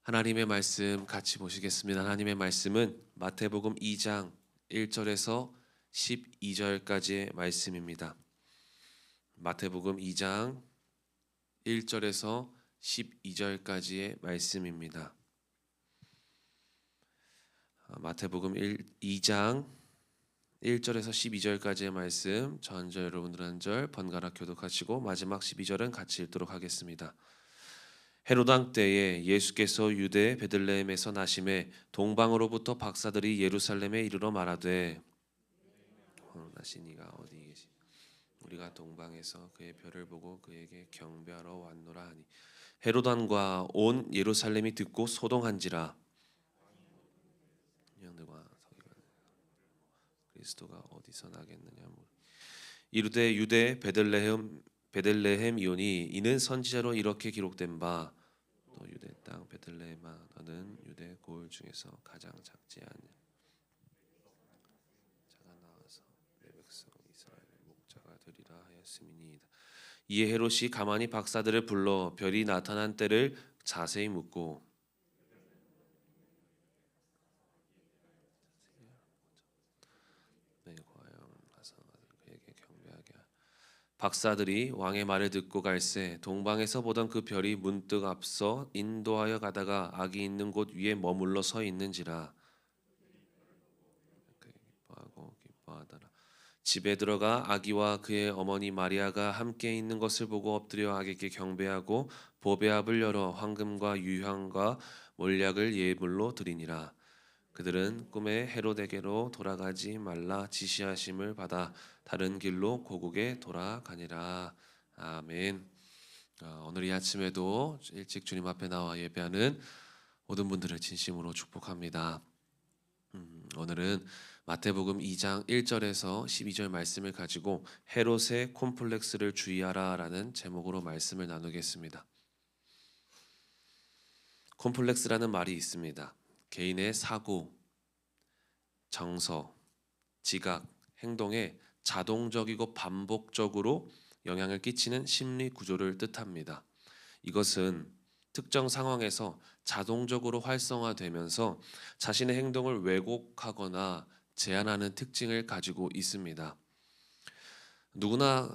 하나님의 말씀 같이 보시겠습니다. 하나님의 말씀은 마태복음 2장 1절에서 12절까지의 말씀입니다. 마태복음 2장 1절에서 12절까지의 말씀입니다. 마태복음 2장 1절에서 12절까지의 말씀, 전절 여러분들 한 절 번갈아 교독하시고 마지막 12절은 같이 읽도록 하겠습니다. 헤롯 왕 때에 예수께서 유대 베들레헴에서 나심에 동방으로부터 박사들이 예루살렘에 이르러 말하되 나신 이가 어디 계시? 우리가 동방에서 그의 별을 보고 그에게 경배하러 왔노라 하니 헤롯 왕과 온 예루살렘이 듣고 소동한지라. 양들과 그리스도가 어디서 나겠느냐. 이르되 유대 베들레헴이오니 이는 선지자로 이렇게 기록된 바 또 유대 땅 베들레헴아 너는 유대 고을 중에서 가장 작지 않냐. 자가 나와서 내 백성 이스라엘의 목자가 되리라 하였음이니이다. 이에 헤롯이 가만히 박사들을 불러 별이 나타난 때를 자세히 묻고 박사들이 왕의 말을 듣고 갈새 동방에서 보던 그 별이 문득 앞서 인도하여 가다가 아기 있는 곳 위에 머물러 서 있는지라. 기뻐하더라. 집에 들어가 아기와 그의 어머니 마리아가 함께 있는 것을 보고 엎드려 아기께 경배하고 보배압을 열어 황금과 유향과 몰약을 예물로 드리니라. 그들은 꿈에 헤롯에게로 돌아가지 말라 지시하심을 받아 다른 길로 고국에 돌아가니라. 아멘. 오늘 이 아침에도 일찍 주님 앞에 나와 예배하는 모든 분들을 진심으로 축복합니다. 오늘은 마태복음 2장 1절에서 12절 말씀을 가지고 헤롯의 콤플렉스를 주의하라라는 제목으로 말씀을 나누겠습니다. 콤플렉스라는 말이 있습니다. 개인의 사고, 정서, 지각, 행동에 자동적이고 반복적으로 영향을 끼치는 심리 구조를 뜻합니다. 이것은 특정 상황에서 자동적으로 활성화되면서 자신의 행동을 왜곡하거나 제한하는 특징을 가지고 있습니다. 누구나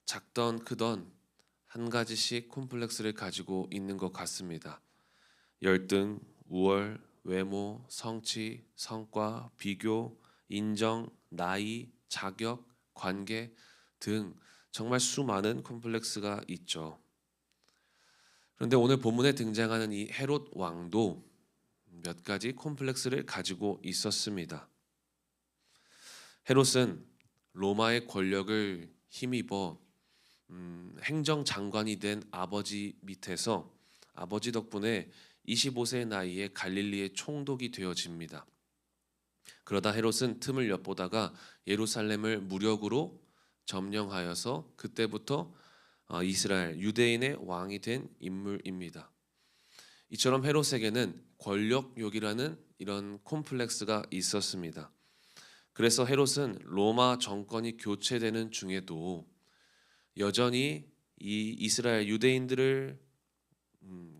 작던 크던 한 가지씩 콤플렉스를 가지고 있는 것 같습니다. 열등, 우월, 외모, 성취, 성과, 비교, 인정, 나이, 자격, 관계 등 정말 수많은 콤플렉스가 있죠. 그런데 오늘 본문에 등장하는 이 헤롯 왕도 몇 가지 콤플렉스를 가지고 있었습니다. 헤롯은 로마의 권력을 힘입어 행정장관이 된 아버지 밑에서 아버지 덕분에 25세 나이에 갈릴리의 총독이 되어집니다. 그러다 헤롯은 틈을 엿보다가 예루살렘을 무력으로 점령하여서 그때부터 이스라엘 유대인의 왕이 된 인물입니다. 이처럼 헤롯에게는 권력욕이라는 이런 콤플렉스가 있었습니다. 그래서 헤롯은 로마 정권이 교체되는 중에도 여전히 이 이스라엘 유대인들을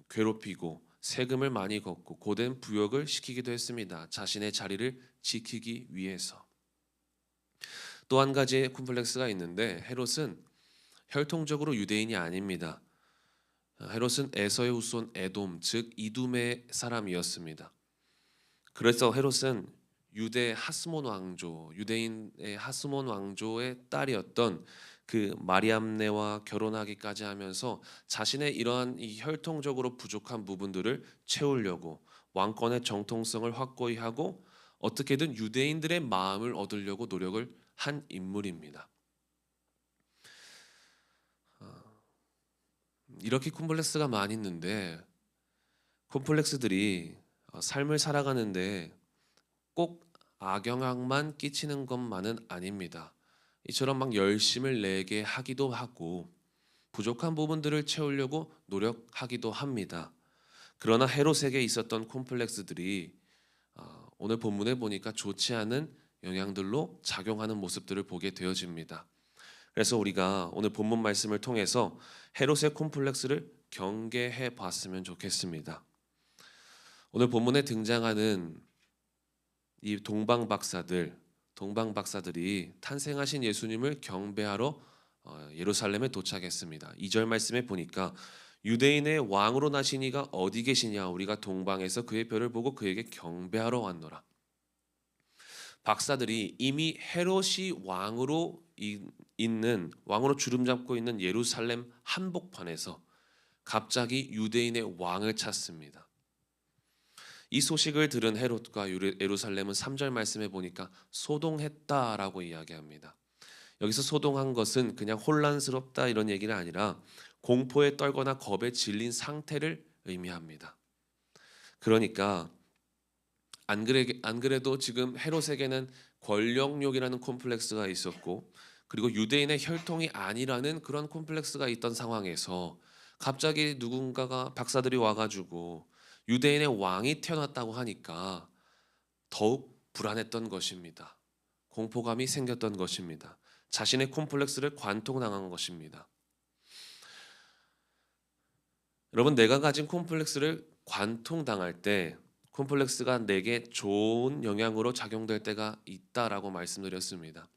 괴롭히고 세금을 많이 걷고 고된 부역을 시키기도 했습니다. 자신의 자리를 지키기 위해서. 또 한 가지의 콤플렉스가 있는데 헤롯은 혈통적으로 유대인이 아닙니다. 헤롯은 에서의 후손 에돔, 즉 이둠의 사람이었습니다. 그래서 헤롯은 유대 하스몬 왕조, 유대인의 하스몬 왕조의 딸이었던 그 마리암네와 결혼하기까지 하면서 자신의 이러한 이 혈통적으로 부족한 부분들을 채우려고 왕권의 정통성을 확고히 하고 어떻게든 유대인들의 마음을 얻으려고 노력을 한 인물입니다. 이렇게 콤플렉스가 많이 있는데 콤플렉스들이 삶을 살아가는데 꼭 악영향만 끼치는 것만은 아닙니다. 이처럼 막 열심을 내게 하기도 하고 부족한 부분들을 채우려고 노력하기도 합니다. 그러나 헤롯에게 있었던 콤플렉스들이 오늘 본문에 보니까 좋지 않은 영향들로 작용하는 모습들을 보게 되어집니다. 그래서 우리가 오늘 본문 말씀을 통해서 헤롯의 콤플렉스를 경계해 봤으면 좋겠습니다. 오늘 본문에 등장하는 이 동방 박사들이 탄생하신 예수님을 경배하러 예루살렘에 도착했습니다. 2절 말씀에 보니까 유대인의 왕으로 나신 이가 어디 계시냐, 우리가 동방에서 그의 별을 보고 그에게 경배하러 왔노라. 박사들이 이미 헤롯이 왕으로 주름잡고 있는 예루살렘 한복판에서 갑자기 유대인의 왕을 찾습니다. 이 소식을 들은 헤롯과 예루살렘은 3절 말씀에 보니까 소동했다라고 이야기합니다. 여기서 소동한 것은 그냥 혼란스럽다 이런 얘기가 아니라 공포에 떨거나 겁에 질린 상태를 의미합니다. 그러니까 안 그래도 지금 헤롯에게는 권력욕이라는 콤플렉스가 있었고, 그리고 유대인의 혈통이 아니라는 그런 콤플렉스가 있던 상황에서 갑자기 누군가가 박사들이 와가지고 유대인의 왕이 태어났다고 하니까 더욱 불안했던 것입니다. 공포감이 생겼던 것입니다. 자신의 콤플렉스를 관통당한 것입니다. 여러분, 내가 가진 콤플렉스를 관통당할 때 콤플렉스가 내게 좋은 영향으로 작용될 때가 있다라고 말씀드렸습니다.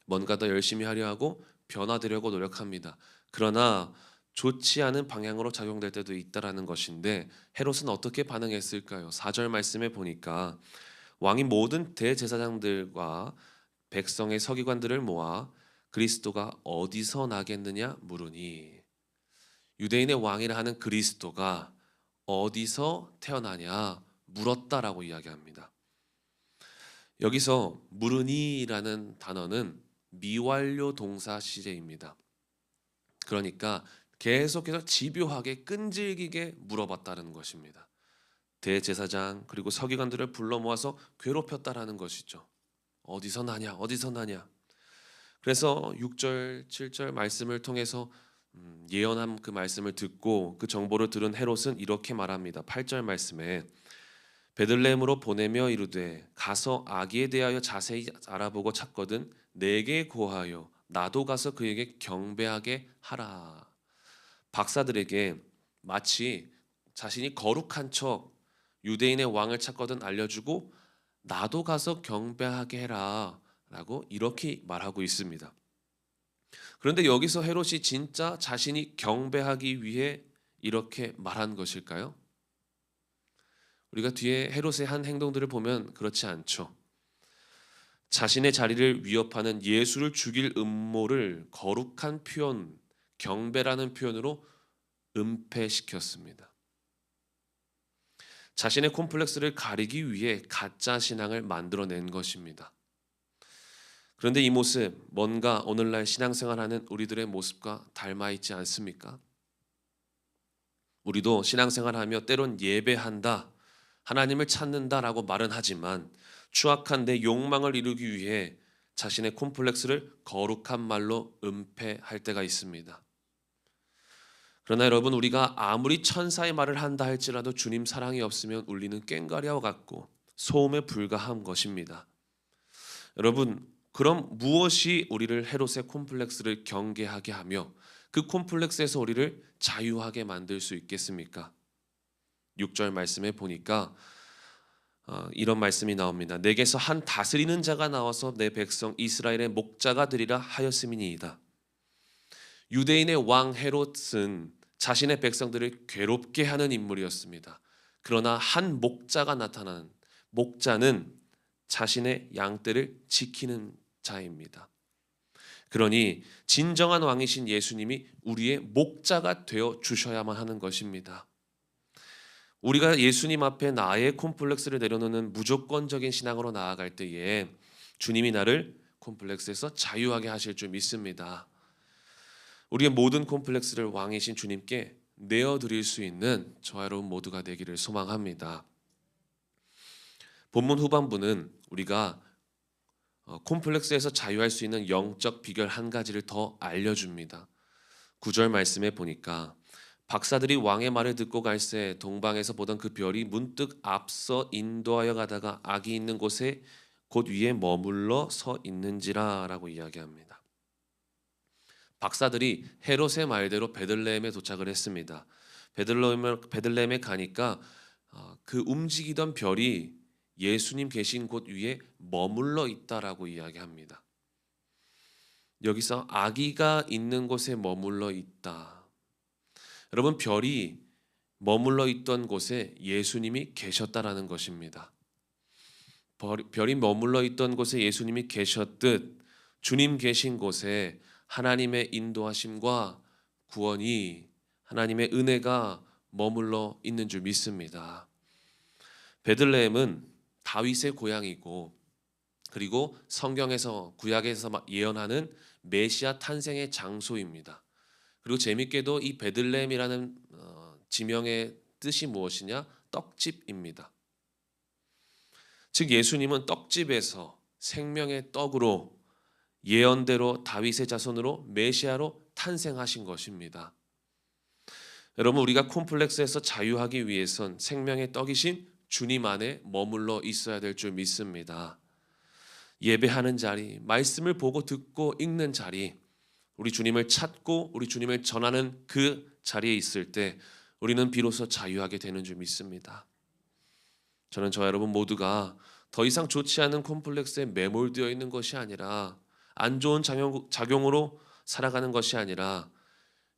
뭔가 더 열심히 하려 하고 변화되려고 노력합니다. 그러나 좋지 않은 방향으로 작용될 때도 있다라는 것인데, 헤롯은 어떻게 반응했을까요? 4절 말씀에 보니까 왕이 모든 대제사장들과 백성의 서기관들을 모아 그리스도가 어디서 나겠느냐 물으니, 유대인의 왕이라 하는 그리스도가 어디서 태어나냐 물었다라고 이야기합니다. 여기서 물으니라는 단어는 미완료 동사 시제입니다. 그러니까 계속해서 집요하게 끈질기게 물어봤다는 것입니다. 대제사장 그리고 서기관들을 불러 모아서 괴롭혔다라는 것이죠. 어디서 나냐, 어디서 나냐. 그래서 6절, 7절 말씀을 통해서 예언한 그 말씀을 듣고 그 정보를 들은 헤롯은 이렇게 말합니다. 8절 말씀에 베들레헴으로 보내며 이르되 가서 아기에 대하여 자세히 알아보고 찾거든 내게 고하여 나도 가서 그에게 경배하게 하라. 박사들에게 마치 자신이 거룩한 척 유대인의 왕을 찾거든 알려주고 나도 가서 경배하게 해라 라고 이렇게 말하고 있습니다. 그런데 여기서 헤롯이 진짜 자신이 경배하기 위해 이렇게 말한 것일까요? 우리가 뒤에 헤롯의 한 행동들을 보면 그렇지 않죠. 자신의 자리를 위협하는 예수를 죽일 음모를 거룩한 표현, 경배라는 표현으로 은폐시켰습니다. 자신의 콤플렉스를 가리기 위해 가짜 신앙을 만들어낸 것입니다. 그런데 이 모습, 뭔가 오늘날 신앙생활하는 우리들의 모습과 닮아 있지 않습니까? 우리도 신앙생활하며 때론 예배한다, 하나님을 찾는다라고 말은 하지만 추악한 내 욕망을 이루기 위해 자신의 콤플렉스를 거룩한 말로 은폐할 때가 있습니다. 그러나 여러분, 우리가 아무리 천사의 말을 한다 할지라도 주님 사랑이 없으면 울리는 꽹과리와 같고 소음에 불과한 것입니다. 여러분, 그럼 무엇이 우리를 헤롯의 콤플렉스를 경계하게 하며 그 콤플렉스에서 우리를 자유하게 만들 수 있겠습니까? 6절 말씀에 보니까 이런 말씀이 나옵니다. 내게서 한 다스리는 자가 나와서 내 백성 이스라엘의 목자가 되리라 하였음이니이다. 유대인의 왕 헤롯은 자신의 백성들을 괴롭게 하는 인물이었습니다. 그러나 한 목자가 나타나는, 목자는 자신의 양떼를 지키는 자입니다. 그러니 진정한 왕이신 예수님이 우리의 목자가 되어 주셔야만 하는 것입니다. 우리가 예수님 앞에 나의 콤플렉스를 내려놓는 무조건적인 신앙으로 나아갈 때에 주님이 나를 콤플렉스에서 자유하게 하실 줄 믿습니다. 우리의 모든 콤플렉스를 왕이신 주님께 내어드릴 수 있는 저와 여러분 모두가 되기를 소망합니다. 본문 후반부는 우리가 콤플렉스에서 자유할 수 있는 영적 비결 한 가지를 더 알려줍니다. 9절 말씀에 보니까 박사들이 왕의 말을 듣고 갈새 동방에서 보던 그 별이 문득 앞서 인도하여 가다가 악이 있는 곳에 곧 위에 머물러 서 있는지라 라고 이야기합니다. 박사들이 헤롯의 말대로 베들레헴에 도착을 했습니다. 베들레헴에 가니까 그 움직이던 별이 예수님 계신 곳 위에 머물러 있다라고 이야기합니다. 여기서 아기가 있는 곳에 머물러 있다. 여러분, 별이 머물러 있던 곳에 예수님이 계셨다라는 것입니다. 별이 머물러 있던 곳에 예수님이 계셨듯 주님 계신 곳에 하나님의 인도하심과 구원이, 하나님의 은혜가 머물러 있는 줄 믿습니다. 베들레헴은 다윗의 고향이고, 그리고 성경에서, 구약에서 예언하는 메시아 탄생의 장소입니다. 그리고 재밌게도 이 베들레헴이라는 지명의 뜻이 무엇이냐? 떡집입니다. 즉 예수님은 떡집에서 생명의 떡으로 예언대로 다윗의 자손으로 메시아로 탄생하신 것입니다. 여러분, 우리가 콤플렉스에서 자유하기 위해선 생명의 떡이신 주님 안에 머물러 있어야 될 줄 믿습니다. 예배하는 자리, 말씀을 보고 듣고 읽는 자리, 우리 주님을 찾고 우리 주님을 전하는 그 자리에 있을 때 우리는 비로소 자유하게 되는 줄 믿습니다. 저는 저와 여러분 모두가 더 이상 좋지 않은 콤플렉스에 매몰되어 있는 것이 아니라, 안 좋은 작용으로 살아가는 것이 아니라,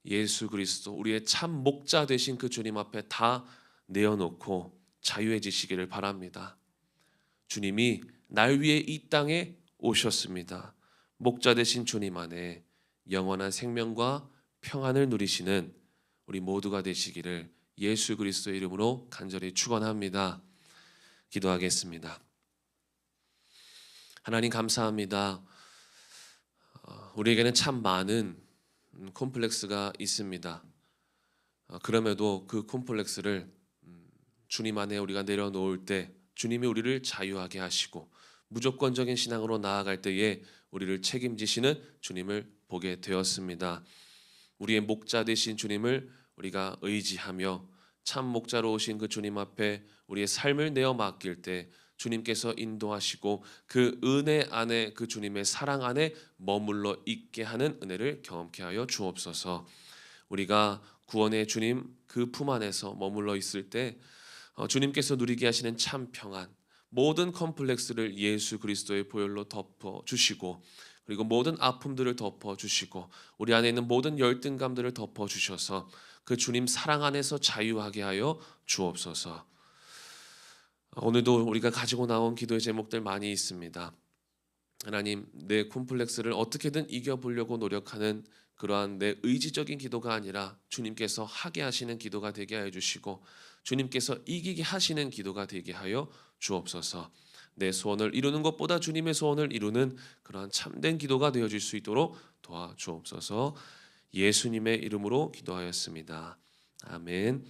예수 그리스도 우리의 참 목자 되신 그 주님 앞에 다 내어놓고 자유해지시기를 바랍니다. 주님이 날 위해 이 땅에 오셨습니다. 목자 되신 주님 안에 영원한 생명과 평안을 누리시는 우리 모두가 되시기를 예수 그리스도의 이름으로 간절히 축원합니다. 기도하겠습니다. 하나님 감사합니다. 우리에게는 참 많은 콤플렉스가 있습니다. 그럼에도 그 콤플렉스를 주님 안에 우리가 내려놓을 때 주님이 우리를 자유하게 하시고 무조건적인 신앙으로 나아갈 때에 우리를 책임지시는 주님을 보게 되었습니다. 우리의 목자 되신 주님을 우리가 의지하며 참 목자로 오신 그 주님 앞에 우리의 삶을 내어 맡길 때 주님께서 인도하시고 그 은혜 안에, 그 주님의 사랑 안에 머물러 있게 하는 은혜를 경험케 하여 주옵소서. 우리가 구원의 주님 그 품 안에서 머물러 있을 때 주님께서 누리게 하시는 참 평안, 모든 컴플렉스를 예수 그리스도의 보혈로 덮어 주시고, 그리고 모든 아픔들을 덮어 주시고, 우리 안에 있는 모든 열등감들을 덮어 주셔서 그 주님 사랑 안에서 자유하게 하여 주옵소서. 오늘도 우리가 가지고 나온 기도의 제목들 많이 있습니다. 하나님, 내 콤플렉스를 어떻게든 이겨보려고 노력하는 그러한 내 의지적인 기도가 아니라 주님께서 하게 하시는 기도가 되게 하여 주시고, 주님께서 이기게 하시는 기도가 되게 하여 주옵소서. 내 소원을 이루는 것보다 주님의 소원을 이루는 그러한 참된 기도가 되어질 수 있도록 도와주옵소서. 예수님의 이름으로 기도하였습니다. 아멘.